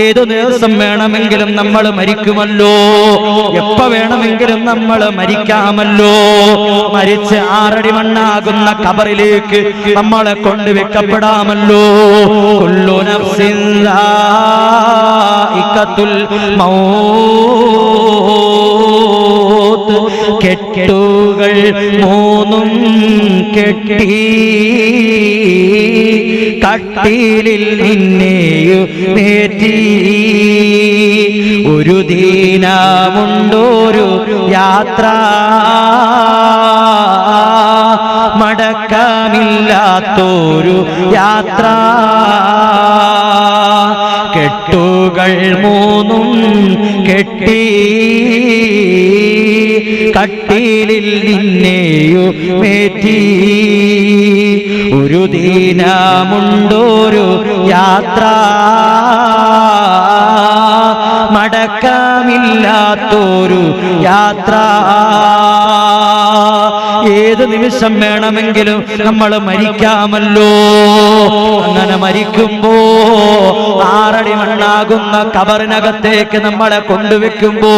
ഏതു ദിവസം വേണമെങ്കിലും നമ്മൾ മരിക്കുമല്ലോ, എപ്പ വേണമെങ്കിലും നമ്മൾ മരിക്കാമല്ലോ. മരിച്ച് 6 അടി മണ്ണാകുന്ന ഖബറിലേക്ക് നമ്മളെ കൊണ്ടുവെക്കപ്പെടാമല്ലോ. കുല്ലു നഫ്സിൻ ദാഇഖത്തുൽ മൗത്ത്. കെട്ടുകൾ 3 കെട്ടി കട്ടിലിൽ നിന്നെയുമേറ്റി. ഒരു ദീനമുണ്ടൊരു യാത്ര, മടക്കമില്ലാത്തൊരു യാത്ര. കെട്ടുകൾ 3 കെട്ടി കട്ടിലിൽ നിന്നെയുമേറ്റി. ഒരു ദീനമുണ്ടൊരു യാത്ര, മടക്കമില്ലാത്തൊരു യാത്ര. ഏത് നിമിഷം വേണമെങ്കിലും നമ്മൾ മരിക്കാമല്ലോ. അങ്ങനെ മരിക്കുമ്പോ 6 അടി മണ്ണാകുന്ന ഖബറിനകത്തേക്ക് നമ്മളെ കൊണ്ടുവെക്കുമ്പോ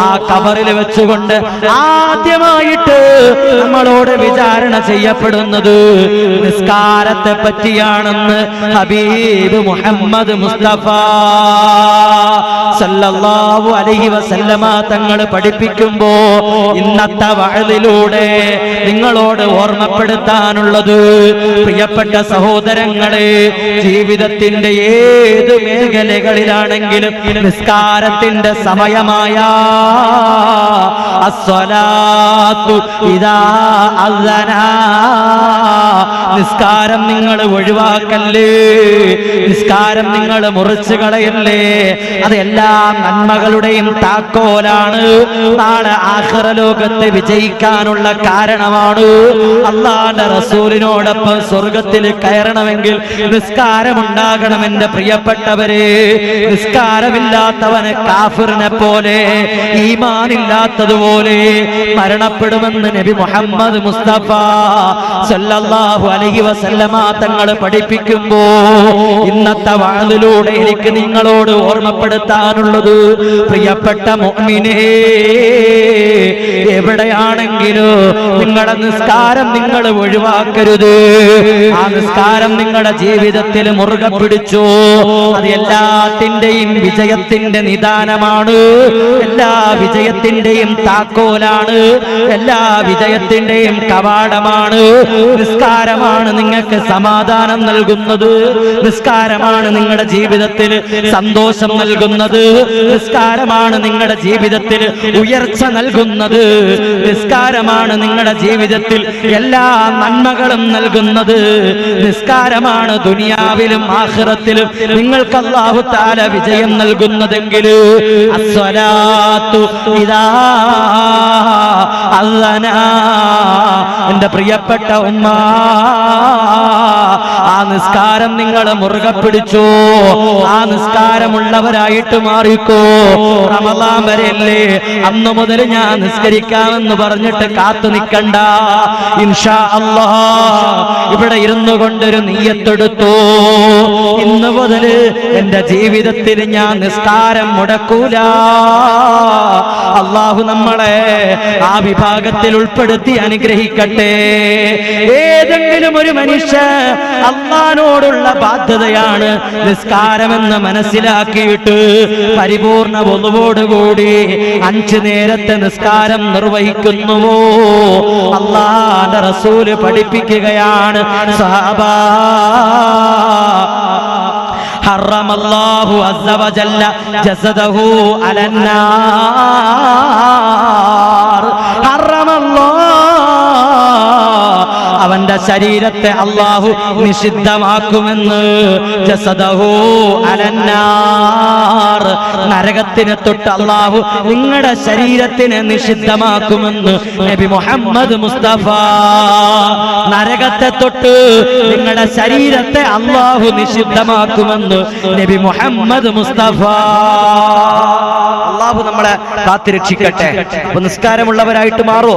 ആ ഖബറിൽ വെച്ചുകൊണ്ട് ആദ്യമായിട്ട് നമ്മളോട് വിചാരണ ചെയ്യപ്പെടുന്നത് നിസ്കാരത്തെ പറ്റിയാണെന്ന് ഹബീബ് മുഹമ്മദ് മുസ്തഫ സല്ലല്ലാഹു അലൈഹി വസല്ലമ തങ്ങൾ പഠിപ്പിക്കുമ്പോ ഇന്നത്തെ വഅദിലൂടെ നിങ്ങളോട് ഓർമ്മപ്പെടുത്താനുള്ളത്, പ്രിയപ്പെട്ട സഹോദരങ്ങളെ, ജീവിതത്തിന്റെ ഏത് മേഖലകളിലാണെങ്കിലും നിസ്കാരത്തിന്റെ സമയമായ അസ്സലാത്തു ഇദാ അസ്സന, നിസ്കാരം നിങ്ങൾ ഒഴിവാക്കല്ലേ, നിസ്കാരം നിങ്ങൾ മുറിച്ചു കളയല്ലേ. അത് എല്ലാ നന്മകളുടെയും താക്കോലാണ്. നാളെ ആഖിറ ലോകത്ത് വിജയിക്കാനുള്ള കാരണമാണ്. അല്ലാഹുവിന്റെ റസൂലിനോടൊപ്പം സ്വർഗത്തിൽ കയറണമെങ്കിൽ നിസ്കാരമുണ്ടാകണം. എന്റെ പ്രിയപ്പെട്ടവരെ, നിസ്കാരമില്ലാത്തവന് കാഫിറിനെ പോലെ, ഈമാനില്ലാത്തതുപോലെ മരണപ്പെടുമെന്ന് നബി മുഹമ്മദ് മുസ്തഫ സല്ലല്ലാഹു അലൈഹി വസല്ലമ തങ്ങൾ പഠിപ്പിക്കുമ്പോ ഇന്നത്തെ വഅദിലൂടെ എനിക്ക് നിങ്ങളോട് ഓർമ്മപ്പെടുത്താനുള്ളത്, പ്രിയപ്പെട്ട മുഅ്മിനേ, എവിടെയാണെങ്കിലും നിങ്ങളുടെ നിസ്കാരം നിങ്ങൾ ഒഴിവാക്കരുത്. ആ നിസ്കാരം നിങ്ങളുടെ ജീവിതത്തിൽ മുറുകെ പിടിച്ചോ. അത് എല്ലാത്തിന്റെയും വിജയത്തിന്റെ നിദാനമാണ്, എല്ലാ വിജയത്തിന്റെയും താക്കോലാണ്, എല്ലാ വിജയത്തിന്റെയും കവാടമാണ്. നിസ്കാരമാണ് നിങ്ങൾക്ക് സമാധാനം നൽകുന്നത്, നിസ്കാരമാണ് നിങ്ങളുടെ ജീവിതത്തിൽ സന്തോഷം നൽകുന്നത്, നിസ്കാരമാണ് നിങ്ങളുടെ ജീവിതത്തിൽ ഉയർച്ച നൽകുന്നത്, നിസ്കാരമാണ് നിങ്ങളുടെ ജീവിതത്തിൽ എല്ലാ നന്മകളും നൽകുന്നത്, നിസ്കാരമാണ് ദുനിയാവിലും ആഖിറത്തിലും നിങ്ങൾക്ക് അല്ലാഹു തആല വിജയം നൽകുന്നതെങ്കിൽ അസ്സലാത്തു ഇദാ അസ്സന, എന്റെ പ്രിയപ്പെട്ട ഉമ്മ, ആ നിസ്കാരം നിങ്ങൾ മുറുകെ പിടിച്ചോ. ആ നിസ്കാരമുള്ളവരായിട്ട് മാറിക്കോ. റമദാൻ വരെയല്ലേ, അന്ന് മുതൽ ഞാൻ നിസ്കരിക്കാമെന്ന് പറഞ്ഞിട്ട് കാത്തു നിൽക്കണ്ട. ഇൻഷാ അല്ലാഹ് ഇവിടെ ഇരുന്നു കൊണ്ടൊരു നിയ്യത്തെടുത്തോ, ഇന്ന് മുതൽ എന്റെ ജീവിതത്തിൽ ഞാൻ നിസ്കാരം മുടക്കൂല. അല്ലാഹു നമ്മളെ ആ വിഭാഗത്തിൽ ഉൾപ്പെടുത്തി അനുഗ്രഹിക്കട്ടെ. ഏതെങ്കിലും ഒരു മനുഷ്യ അല്ലാഹുവോടുള്ള ബാധ്യതയാണ് നിസ്കാരമെന്ന് മനസ്സിലാക്കിയിട്ട് പരിപൂർണ വുളുവോടുകൂടി 5 നേരത്തെ നിസ്കാരം നിർവഹിക്കുന്നുവോ, അല്ലാഹുവിന്റെ റസൂല് പഠിപ്പിക്കുകയാണ്, സഹാബാ, ഹറമല്ലാഹു അസ്സ വജല്ല ജസദഹു അലന്നാർ. അവന്റെ ശരീരത്തെ അല്ലാഹു നിഷിദ്ധമാക്കുമെന്ന്. ജസദഹു അലന്നാർ, നരകത്തിനെ തൊട്ട് അല്ലാഹു നിങ്ങളുടെ ശരീരത്തിനെ നിഷിദ്ധമാക്കുമെന്ന് നബി മുഹമ്മദ് മുസ്തഫ. നരകത്തെ തൊട്ട് നിങ്ങളുടെ ശരീരത്തെ അല്ലാഹു നിഷിദ്ധമാക്കുമെന്ന് നബി മുഹമ്മദ് മുസ്തഫ. അല്ലാഹു നമ്മളെ കാത്തുരക്ഷിക്കട്ടെ. നിസ്കാരമുള്ളവരായിട്ട് മാറോ.